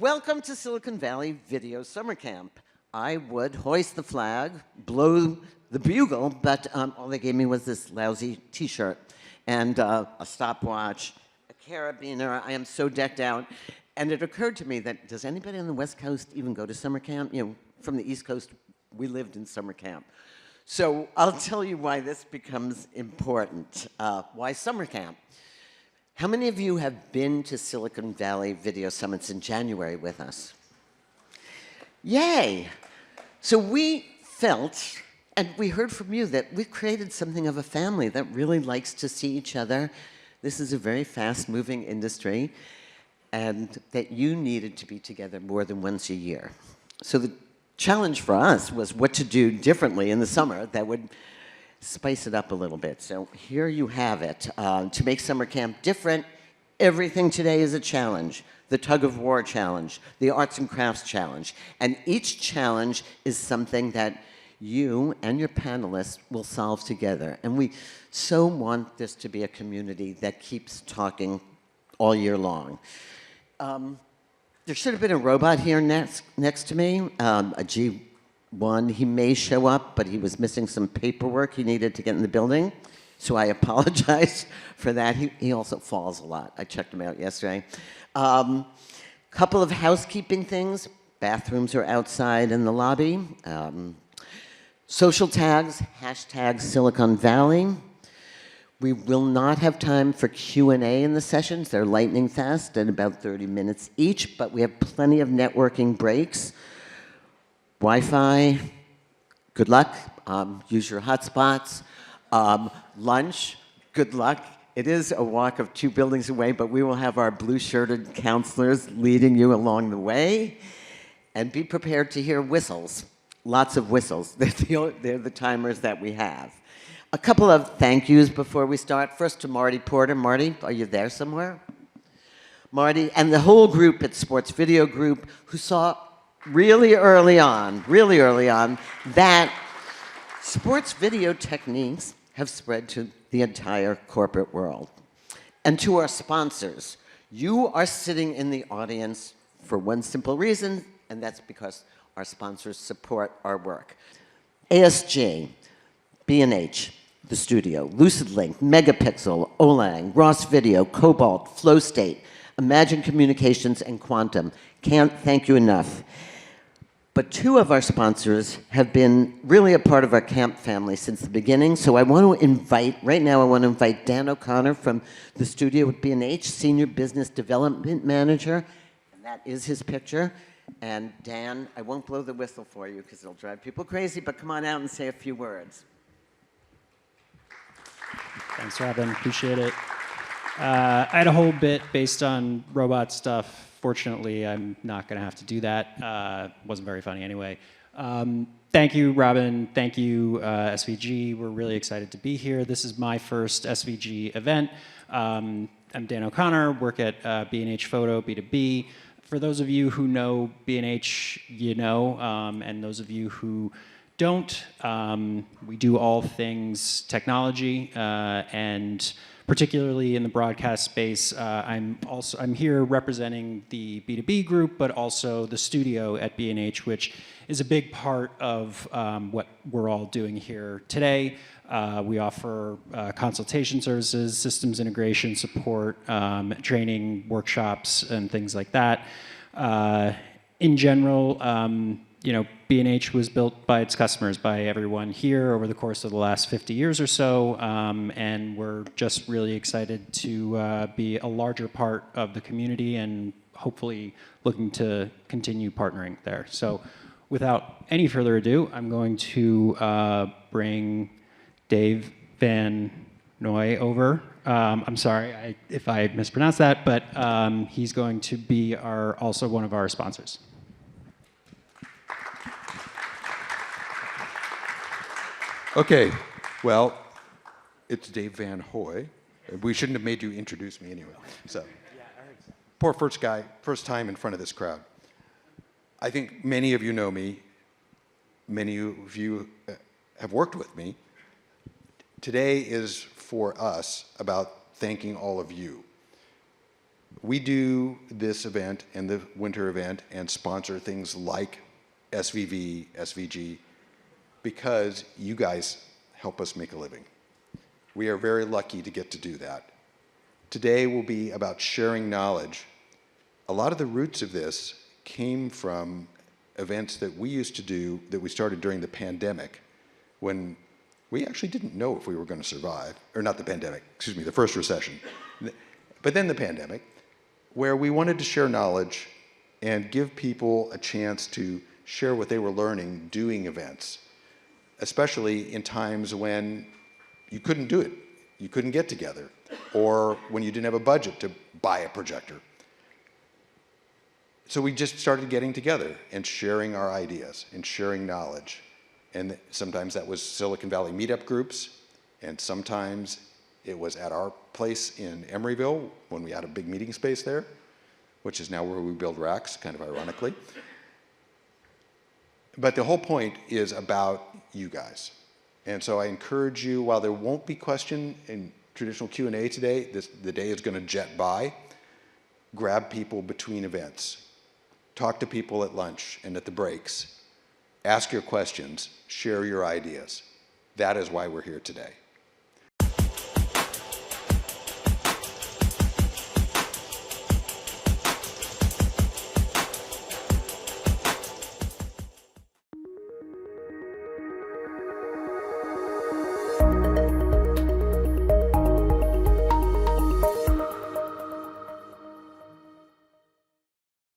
Welcome to Silicon Valley Video Summer Camp. I would hoist the flag, blow the bugle, but all they gave me was this lousy T-shirt and a stopwatch, a carabiner. I am so decked out. And it occurred to me that, does anybody on the West Coast even go to summer camp? You know, from the East Coast, we lived in summer camp. So I'll tell you why this becomes important. Why summer camp? How many of you have been to Silicon Valley Video Summits in January with us? Yay! So we felt, and we heard from you, that we've created something of a family that really likes to see each other. This is a very fast-moving industry, and that you needed to be together more than once a year. So the challenge for us was what to do differently in the summer that would spice it up a little bit. So here you have it. To make summer camp different, everything today is a challenge. The tug of war challenge, the arts and crafts challenge. And each challenge is something that you and your panelists will solve together. And we so want this to be a community that keeps talking all year long. There should have been a robot here next to me, a G1. He may show up, but he was missing some paperwork he needed to get in the building. So I apologize for that. He also falls a lot. I checked him out yesterday. Couple of housekeeping things. Bathrooms are outside in the lobby. Social tags, hashtag Silicon Valley. We will not have time for Q&A in the sessions. They're lightning fast at about 30 minutes each, but we have plenty of networking breaks. Wi-Fi, good luck. Use your hotspots. Lunch, good luck. It is a walk of 2 buildings away, but we will have our blue-shirted counselors leading you along the way. And be prepared to hear whistles, lots of whistles. They're the timers that we have. A couple of thank yous before we start. First to Marty Porter. Marty, are you there somewhere? Marty and the whole group at Sports Video Group who saw really early on, that sports video techniques have spread to the entire corporate world. And to our sponsors, you are sitting in the audience for one simple reason, and that's because our sponsors support our work. ASG, B&H, The Studio, LucidLink, Megapixel, Olang, Ross Video, Cobalt, FlowState, Imagine Communications, and Quantum. Can't thank you enough. But 2 of our sponsors have been really a part of our camp family since the beginning. So I want to invite, right now I want to invite Dan O'Connor from The Studio at B&H, Senior Business Development Manager. And that is his picture. And Dan, I won't blow the whistle for you because it'll drive people crazy, but come on out and say a few words. Thanks, Robin. Appreciate it. I had a whole bit based on robot stuff. Fortunately, I'm not going to have to do that. Wasn't very funny anyway. Thank you, Robin. Thank you, SVG. We're really excited to be here. This is my first SVG event. I'm Dan O'Connor, work at B&H Photo, B2B. For those of you who know B&H, you know, and those of you who don't, we do all things technology, and particularly in the broadcast space. I'm here representing the B2B group, but also the studio at B&H, which is a big part of what we're all doing here today. We offer consultation services, systems integration support, training, workshops, and things like that. In general, you know, B&H was built by its customers, by everyone here over the course of the last 50 years or so, and we're just really excited to be a larger part of the community and hopefully looking to continue partnering there. So without any further ado, I'm going to bring Dave Van Noy over. I'm sorry if I mispronounced that, but he's going to be also one of our sponsors. Okay, well, it's Dave Van Hoy. We shouldn't have made you introduce me anyway. So, poor first time in front of this crowd. I think many of you know me. Many of you have worked with me. Today is for us about thanking all of you. we do this event and the winter event and sponsor things like SVV, SVG, because you guys help us make a living. We are very lucky to get to do that. Today will be about sharing knowledge. A lot of the roots of this came from events that we used to do that we started during the pandemic, when we actually didn't know if we were going to survive, or not the pandemic, excuse me, the first recession, but then the pandemic, where we wanted to share knowledge and give people a chance to share what they were learning doing events, especially in times when you couldn't do it, you couldn't get together, or when you didn't have a budget to buy a projector. So we just started getting together and sharing our ideas and sharing knowledge. And sometimes that was Silicon Valley meetup groups, and sometimes it was at our place in Emeryville when we had a big meeting space there, which is now where we build racks, kind of ironically. But the whole point is about you guys. And so I encourage you, while there won't be question in traditional Q&A today, the day is going to jet by, grab people between events. Talk to people at lunch and at the breaks. Ask your questions, share your ideas. That is why we're here today.